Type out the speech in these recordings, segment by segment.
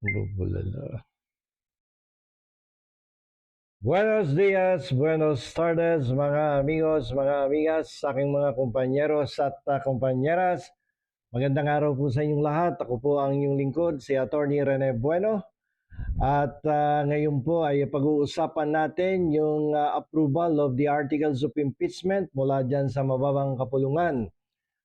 Bubulalo. Buenos dias, buenos tardes, mga amigos, mga amigas, aking mga kumpanyeros at kumpanyeras. Magandang araw po sa inyong lahat. Ako po ang inyong lingkod, si Attorney Rene Bueno. At ngayon po ay pag-uusapan natin yung approval of the articles of impeachment mula dyan sa mababang kapulungan.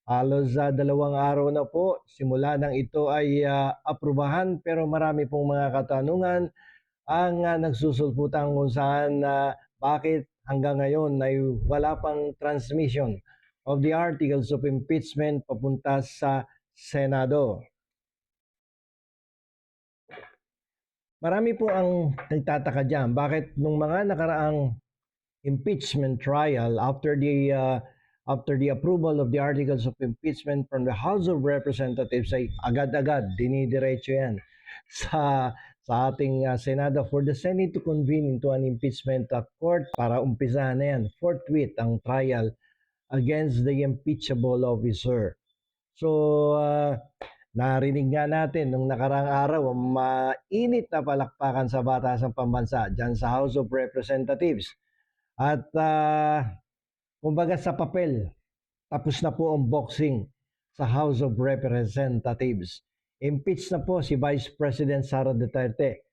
Halos 2 araw na po, simula nang ito ay aprubahan, pero marami pong mga katanungan ang nagsusulputan kung saan bakit hanggang ngayon ay wala pang transmission of the articles of impeachment papunta sa Senado. Marami po ang nagtataka dyan. Bakit nung mga nakaraang impeachment trial after the approval of the articles of impeachment from the House of Representatives ay agad-agad dinidiretso yan sa ating Senado for the Senate to convene into an impeachment court para umpisahan na yan forthwith ang trial against the impeachable officer. So narinig nga natin nung nakaraang araw ang mainit na palakpakan sa batasang pambansa dyan sa House of Representatives. At kumbaga sa papel, tapos na po ang boxing sa House of Representatives. Impeach na po si Vice President Sara Duterte.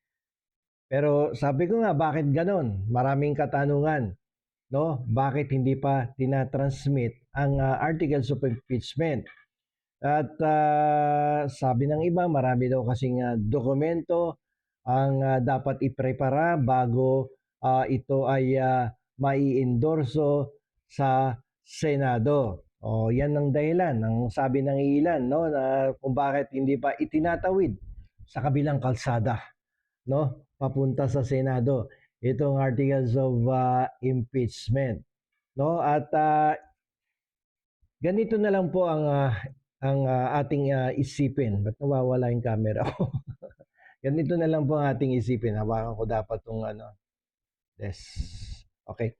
Pero sabi ko nga, bakit ganon? Maraming katanungan. No? Bakit hindi pa tinatransmit ang articles of impeachment? At sabi ng iba, marami daw kasing dokumento ang dapat iprepara bago ito ay mai-endorso sa Senado. O yan ang dahilan, ang sabi ng ilan, no, na kung bakit hindi pa itinatawid sa kabilang kalsada, no, papunta sa Senado itong articles of impeachment, no? At ganito na lang po ang ating isipin. Ba't nawawala yung camera ko? Ganito na lang po ang ating isipin. Hawakan ko dapat itong yes. Okay.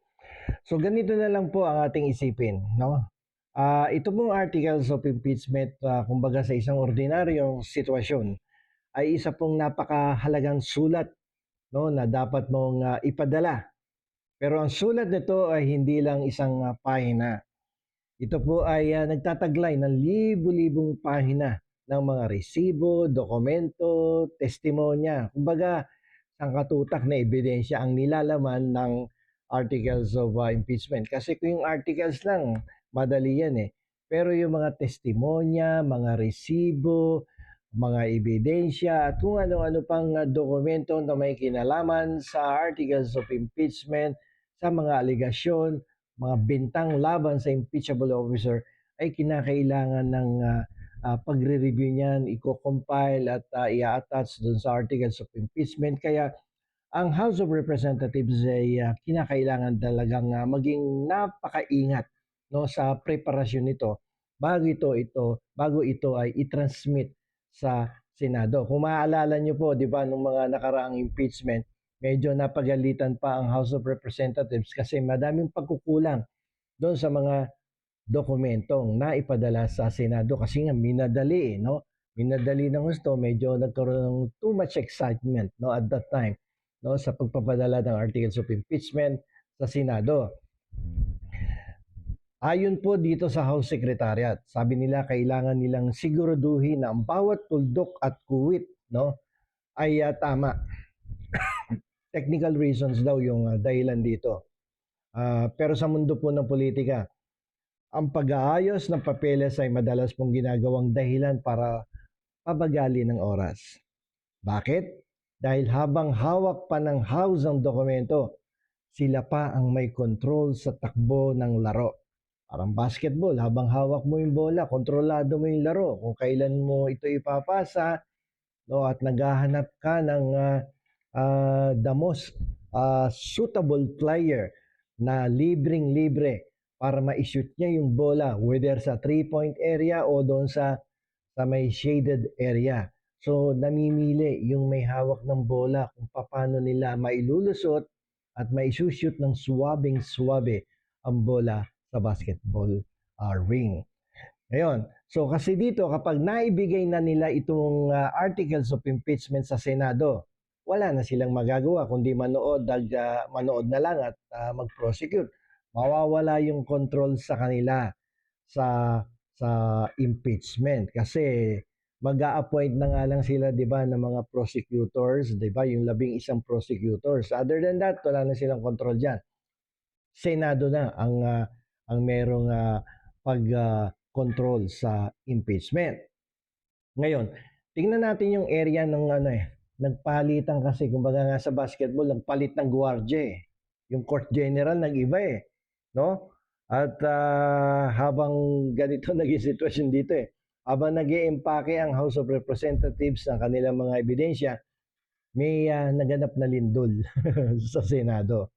So ganito na lang po ang ating isipin, no? Ito pong articles of impeachment, kumbaga sa isang ordinaryong sitwasyon, ay isa pong napakahalagang sulat, no, na dapat mong ipadala. Pero ang sulat nito ay hindi lang isang pahina. Ito po ay nagtataglay ng libu-libong pahina ng mga resibo, dokumento, testimonya. Kumbaga, sangkatutak na ebidensya ang nilalaman ng articles of impeachment. Kasi kung yung articles lang, madali yan eh. Pero yung mga testimonya, mga resibo, mga ebidensya, at kung ano-ano pang dokumento na may kinalaman sa articles of impeachment, sa mga aligasyon, mga bintang laban sa impeachable officer, ay kinakailangan ng pagre-review niyan, i-compile at i-attach dun sa articles of impeachment. Kaya ang House of Representatives ay kinakailangan talagang maging napakaingat, no, sa preparasyon nito bago ito ay i-transmit sa Senado. Kung maaalala niyo po, 'di ba, nung mga nakaraang impeachment, medyo napagalitan pa ang House of Representatives kasi madaming pagkukulang doon sa mga dokumentong naipadala sa Senado kasi nga minadali, no? Minadali ng gusto, medyo nagkaroon ng too much excitement, no, at that time, no, sa pagpapadala ng articles of impeachment sa Senado. Ayon po dito sa House Secretariat, sabi nila kailangan nilang siguraduhin na ang bawat tuldok at kuwit, no, ay tama. Technical reasons daw yung dahilan dito. Pero sa mundo po ng politika, ang pag-aayos ng papeles ay madalas pong ginagawang dahilan para pabagali ng oras. Bakit? Dahil habang hawak pa ng House ang dokumento, sila pa ang may control sa takbo ng laro. Parang basketball, habang hawak mo yung bola, kontrolado mo yung laro. Kung kailan mo ito ipapasa, no, at naghahanap ka ng the most suitable player na libreng-libre para ma-shoot niya yung bola, whether sa 3-point area o doon sa may shaded area. So, namimili yung may hawak ng bola kung paano nila mailulusot at maisushoot ng suwabing-suwabe ang bola sa basketball ring. Ngayon, so kasi dito kapag naibigay na nila itong articles of impeachment sa Senado, wala na silang magagawa kundi manood na lang at mag-prosecute. Mawawala yung control sa kanila sa sa impeachment kasi mag-a-appoint na nga lang sila 'di ba ng mga prosecutors, 'di ba? Yung 11 prosecutors. Other than that, wala na silang control diyan. Senado na ang merong pag-control sa impeachment. Ngayon, tingnan natin yung area ng nagpalitan kasi kumbaga nga sa basketball, nagpalit ng gwardiya eh. Yung court general nag-iba eh, no? At habang ganito naging sitwasyon dito eh, habang nag-iimpake ang House of Representatives ng kanilang mga ebidensya, may naganap na lindol sa Senado.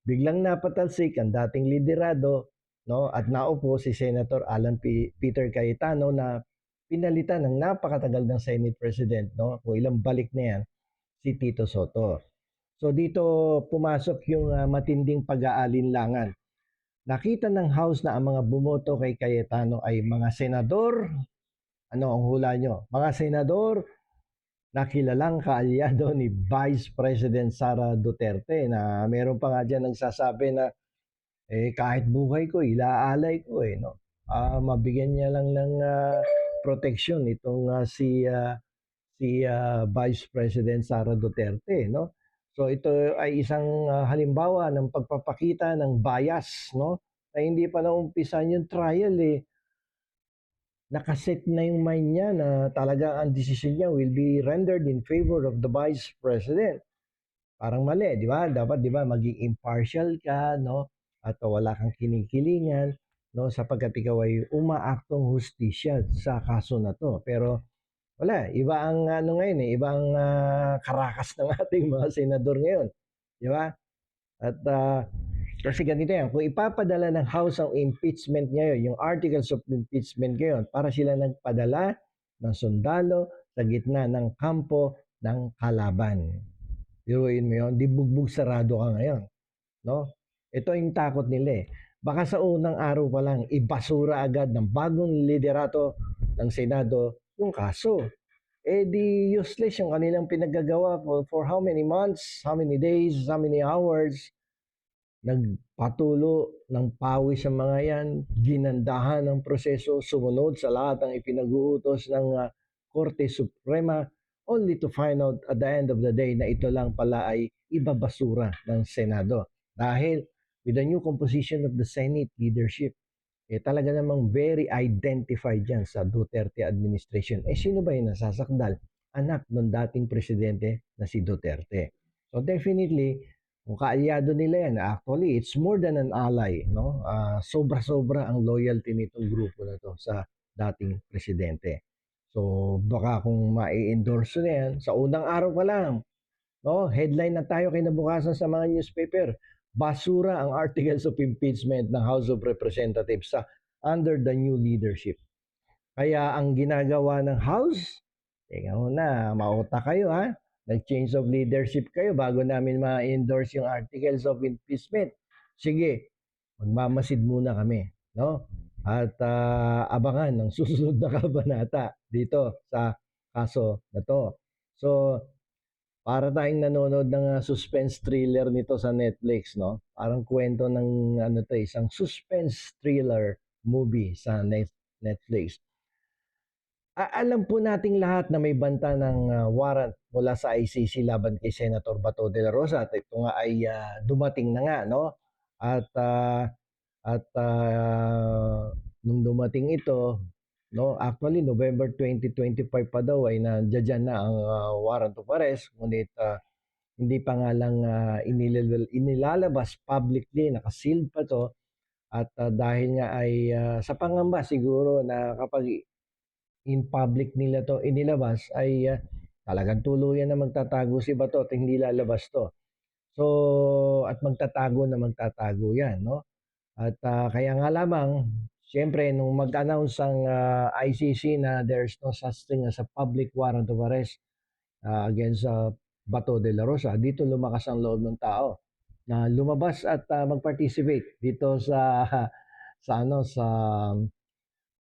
Biglang napatalsik ang dating liderado, no, at naupo si Senator Peter Cayetano na pinalitan ng napakatagal ng Senate President, no, kung ilang balik na yan, si Tito Soto. So dito pumasok yung matinding pag-aalinlangan. Nakita ng House na ang mga bumoto kay Cayetano ay mga senador, ano ang hula nyo? Mga senador na kilalang kaalyado ni Vice President Sara Duterte na meron pa nga dyan nagsasabi na kahit buhay ko, ilaalay ko no. Mabigyan niya lang ng protection itong si Vice President Sara Duterte, no? So ito ay isang halimbawa ng pagpapakita ng bias, no? Na hindi pa naumpisan yung trial nakaset na yung mind niya na talaga ang decision niya will be rendered in favor of the Vice President. Parang mali, di ba? Dapat, di ba, maging impartial ka, no? At wala kang kinikilingan, no? Sapagkat ikaw ay umaaktong hustisya sa kaso na to. Pero wala, iba ang ano ngayon iba ang karakas ng ating mga senador ngayon. Di ba? At kasi ganito yan, kung ipapadala ng House ang impeachment ngayon, yung articles of impeachment ngayon, para sila nagpadala ng sundalo sa gitna ng kampo ng kalaban. Biruin mo yun, di bugbog sarado ka ngayon. No? Ito yung takot nila Baka sa unang araw pa lang, ibasura agad ng bagong liderato ng Senado yung kaso. Di useless yung kanilang pinagagawa for how many months, how many days, how many hours. Nagpatulo ng pawis sa mga yan, ginandahan ng proseso, sumunod sa lahat ng ipinag-uutos ng Korte Suprema, only to find out at the end of the day na ito lang pala ay ibabasura ng Senado. Dahil with the new composition of the Senate leadership, talaga namang very identified dyan sa Duterte administration. Sino ba yung nasasakdal? Anak ng dating presidente na si Duterte. So definitely, kung kaalyado nila yan, actually, it's more than an ally. No? Sobra-sobra ang loyalty nitong grupo na to sa dating presidente. So baka kung ma-endorse na yan, sa unang araw pa lang, no? Headline na tayo kinabukasan sa mga newspaper. Basura ang articles of impeachment ng House of Representatives under the new leadership. Kaya ang ginagawa ng House, teka muna, mauta kayo ha. Nag-change of leadership kayo bago namin ma-endorse yung articles of impeachment. Sige, magmamasid muna kami. No? At abangan ng susunod na kabanata dito sa kaso na to. So, para tayong nanonood ng suspense thriller nito sa Netflix, no? Parang kwento ng isang suspense thriller movie sa Netflix. Alam po nating lahat na may banta ng warrant mula sa ICC laban kay Senator Bato de la Rosa at ito nga ay dumating na nga, no? At nung dumating ito, no, actually November 2025 pa daw ay nandiyan na ang warrant of arrest, ngunit hindi pa nga lang inilalabas publicly, nakasealed pa to. At dahil nga ay sa pangamba siguro na kapag in public nila to inilabas ay talagang tuluyan na magtatago si Bato at hindi lalabas to. So, at magtatago yan, no? At kaya nga lamang, siyempre, nung mag-announce ang ICC na there's no such thing as a public warrant of arrest against Bato de la Rosa, dito lumakas ang loob ng tao na lumabas at mag-participate dito sa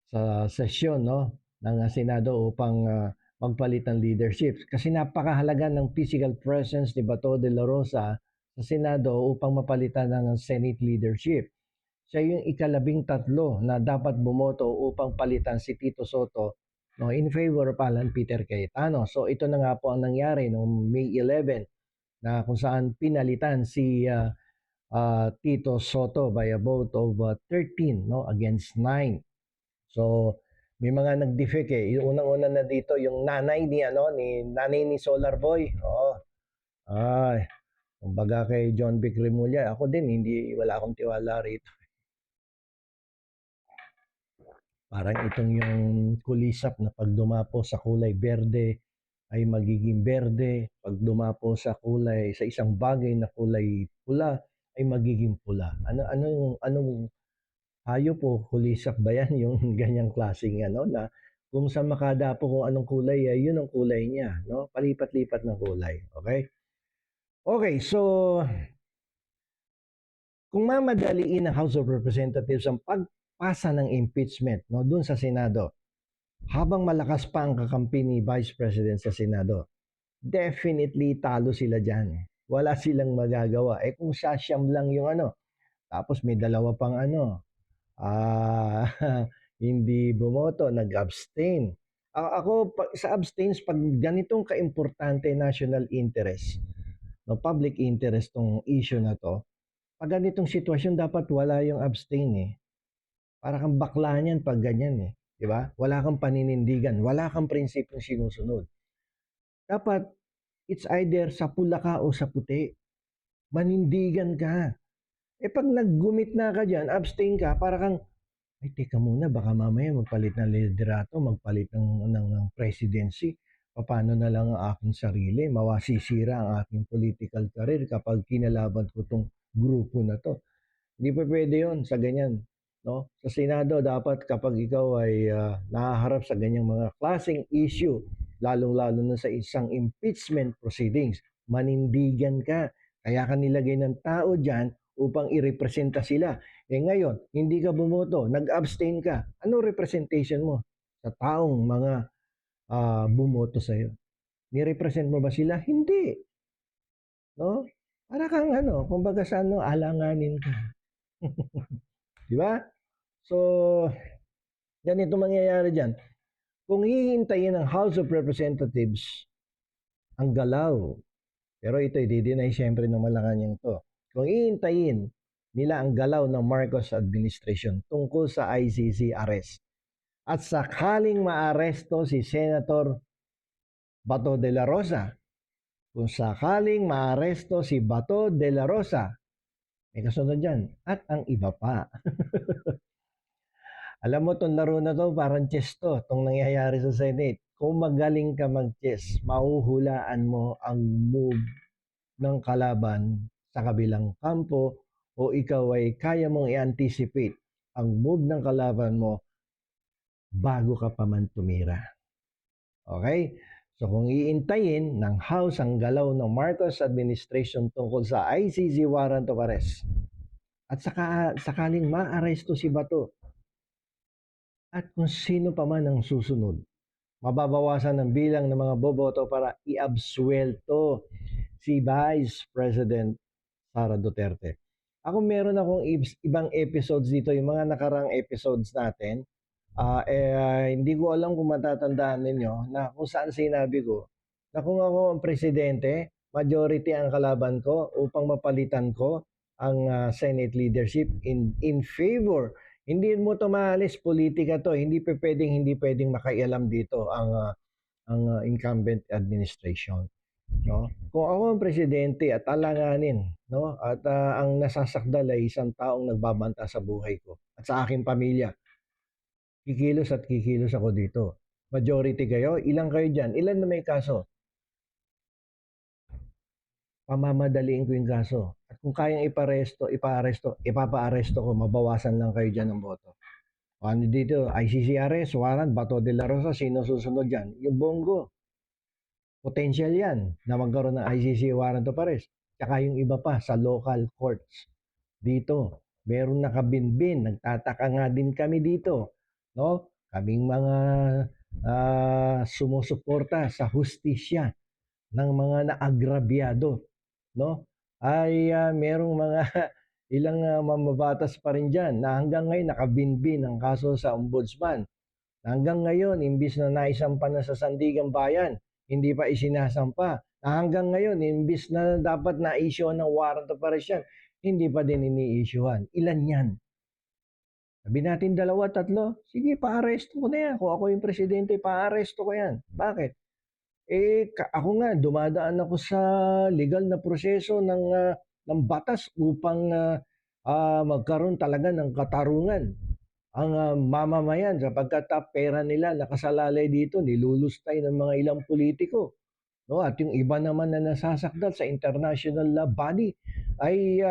sa sesyon, no, ng Senado upang magpalit ng leadership. Kasi napakahalaga ng physical presence ni Bato de la Rosa sa Senado upang mapalitan ng Senate leadership. Siya yung ikalabing-tatlo na dapat bumoto upang palitan si Tito Soto, no, in favor of Alan Peter Cayetano. So ito na nga po ang nangyari noong May 11 na kung saan pinalitan si Tito Soto by a vote of 13, no, against 9. So may mga nag-defect eh. Yung unang-una na dito yung nanay ni Solar Boy. Oo. Ay, kumbaga kay John Vic Remulla, ako din wala akong tiwala rito. Parang itong yung kulisap na pag dumapo sa kulay berde ay magiging berde, pag dumapo sa isang bagay na kulay pula ay magiging pula. Anong hayop o kulisap ba yan yung ganyang klaseng na kung saan makadapo kung anong kulay ay yun ang kulay niya, no? Palipat-lipat ng kulay, okay? Okay, so kung mamadaliin ng House of Representatives ang pagpasa ng impeachment, no, doon sa Senado, habang malakas pa ang kakampi ni Vice President sa Senado, definitely talo sila dyan. Wala silang magagawa. Eh kung sasyam lang yung tapos may dalawa pang hindi bumoto, nag-abstain. Ako, sa abstains, pag ganitong kaimportante national interest, no, public interest tong issue na to, pag ganitong sitwasyon, dapat wala yung abstain eh. Para kang bakla niyan pag ganyan eh. Di ba? Wala kang paninindigan, wala kang prinsipyong sinusunod. Dapat, it's either sa pula ka o sa puti. Manindigan ka. Eh pag naggumit na ka dyan, abstain ka, para kang, ay teka muna, baka mamaya magpalit ng liderato, magpalit ng presidency. Paano na lang ang aking sarili? Mawasisira ang aking political career kapag kinalaban ko tong grupo na to. Hindi pa pwede yun sa ganyan. No? Sa Senado, dapat kapag ikaw ay nahaharap sa ganyang mga klaseng issue, lalong-lalo na sa isang impeachment proceedings, manindigan ka. Kaya ka nilagay ng tao dyan upang irepresenta sila. Eh ngayon, hindi ka bumoto, nag-abstain ka. Ano representation mo sa taong mga bumoto sa'yo? Ni-represent mo ba sila? Hindi. No? Para kang kumbaga sa alanganin ka. Di ba? So, ganito mangyayari dyan. Kung hihintayin ng House of Representatives ang galaw, pero ito i-deny siyempre ng Malacanang to. Kung hihintayin nila ang galaw ng Marcos administration tungkol sa ICC arrest at sakaling maaresto si Senator Bato de la Rosa, kung sakaling maaresto si Bato de la Rosa, may kasunod dyan, at ang iba pa. Alam mo, itong laro na to, parang chess to, itong nangyayari sa Senate. Kung magaling ka mag-chess, mahuhulaan mo ang move ng kalaban sa kabilang kampo o ikaw ay kaya mong i-anticipate ang move ng kalaban mo bago ka pa man tumira. Okay? So kung iintayin ng House ang galaw ng Marcos administration tungkol sa ICC warrant of arrest at sakaling maaresto si Bato at kung sino pa man ang susunod, mababawasan ng bilang ng mga boboto para i-absuelto si Vice President Sara Duterte. Ako meron akong ibang episodes dito, yung mga nakarang episodes natin. Hindi ko alam kung matatandaan ninyo na kung saan sinabi ko na kung ako ang presidente, majority ang kalaban ko upang mapalitan ko ang Senate leadership in favor. Hindi mo to maalis, politika to. Hindi pwedeng makaialam dito ang incumbent administration. No? Kung ako ang presidente at alanganin, no? At ang nasasakdal ay isang taong nagbabanta sa buhay ko at sa aking pamilya, kikilos ako dito. Majority kayo, ilang kayo dyan? Ilan na may kaso? Pamamadaliin ko yung kaso. At kung kayang ipapa-aresto ko, mabawasan lang kayo dyan ng boto. Ano dito? ICC arrest, warrant, Bato de la Rosa, sino susunod dyan? Yung Bongo. Potential yan na magkaroon ng ICC warrant of arrest. Tsaka yung iba pa sa local courts. Dito, meron nakabinbin, nagtataka nga din kami dito. No? kaming mga sumusuporta sa hustisya ng mga naagrabyado, no? Ay merong mga ilang mamabatas pa rin dyan na hanggang ngayon nakabinbin ang kaso sa ombudsman. Hanggang ngayon, imbis na naisampa na sa Sandigang Bayan, hindi pa isinasampa. Hanggang ngayon, imbis na dapat na-issue ng warrant of arrest yan, hindi pa din ini-issuehan. Ilan yan? Sabi natin 2, 3, sige, pa-aresto ko na yan. Kung ako yung presidente, pa-aresto ko yan. Bakit? Ako nga, dumadaan ako sa legal na proseso ng batas upang magkaroon talaga ng katarungan ang mamamayan sapagkat pera nila nakasalalay dito, nilulustay ng mga ilang politiko. No? At yung iba naman na nasasakdal sa international body ay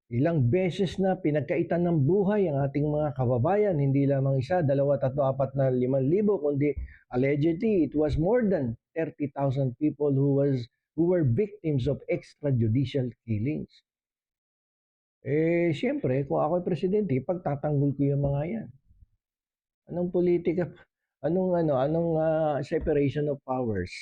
ilang beses na pinagkaitan ng buhay ang ating mga kababayan, hindi lamang 1, 2, 3, 4 na 5,000, kundi allegedly it was more than 30,000 people who were victims of extrajudicial killings. Siyempre, kung ako ay presidente, pagtatanggol ko yung mga yan. Anong politika? Anong separation of powers?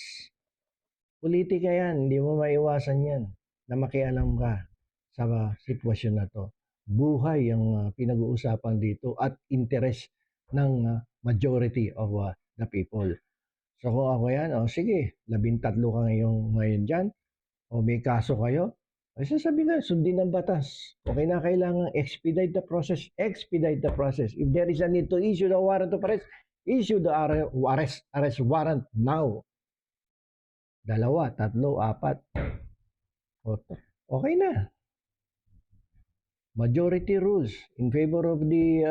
Politika yan, hindi mo maiwasan yan na makialam ka sa sitwasyon na to. Buhay ang pinag-uusapan dito at interest ng majority of the people. So kung ako yan, sige, 13 ka ngayon dyan, o may kaso kayo, ay sasabihin nga, sundin ang batas. Okay na kailangan expedite the process. Expedite the process. If there is a need to issue the warrant of arrest, issue the arrest warrant now. 2, 3, 4. Okay na. Majority rules in favor of the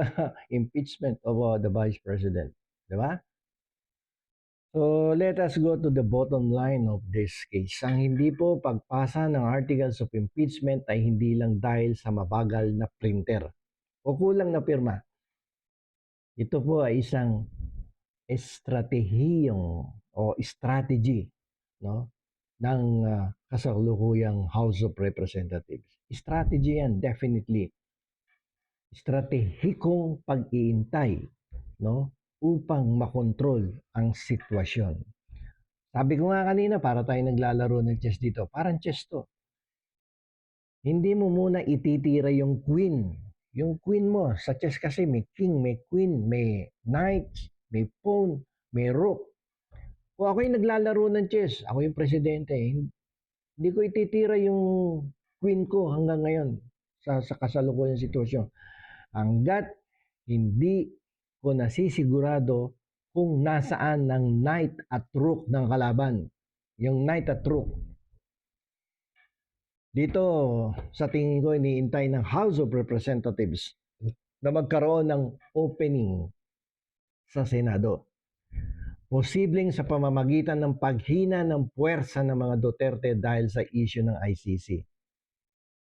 impeachment of the Vice President. Diba? So, let us go to the bottom line of this case. Ang hindi po pagpasa ng articles of impeachment ay hindi lang dahil sa mabagal na printer o kulang na pirma. Ito po ay isang estratehiyong o strategy, no, ng kasalukuyang House of Representatives. Strategy yan, definitely. Stratehikong pag-iintay, no, upang makontrol ang sitwasyon. Sabi ko nga kanina, para tayo naglalaro ng chess dito, parang chess to. Hindi mo muna ititira yung queen. Yung queen mo, sa chess kasi may king, may queen, may knight, may pawn, may rook. Kung ako yung naglalaro ng chess, ako yung presidente, hindi ko ititira yung queen ko hanggang ngayon sa kasalukuyang sitwasyon. Hanggat hindi ko nasisigurado kung nasaan ng knight at rook ng kalaban. Yung knight at rook. Dito, sa tingin ko, iniintay ng House of Representatives na magkaroon ng opening sa Senado. Posibleng sa pamamagitan ng paghina ng puwersa ng mga Duterte dahil sa issue ng ICC.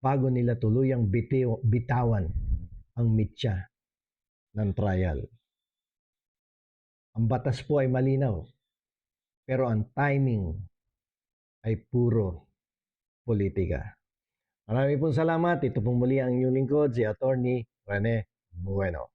Bago nila tuluyang bitawan ang mitya ng trial. Ang batas po ay malinaw, pero ang timing ay puro politika. Maraming pong salamat. Ito pong muli ang inyong lingkod, si Attorney Rene Bueno.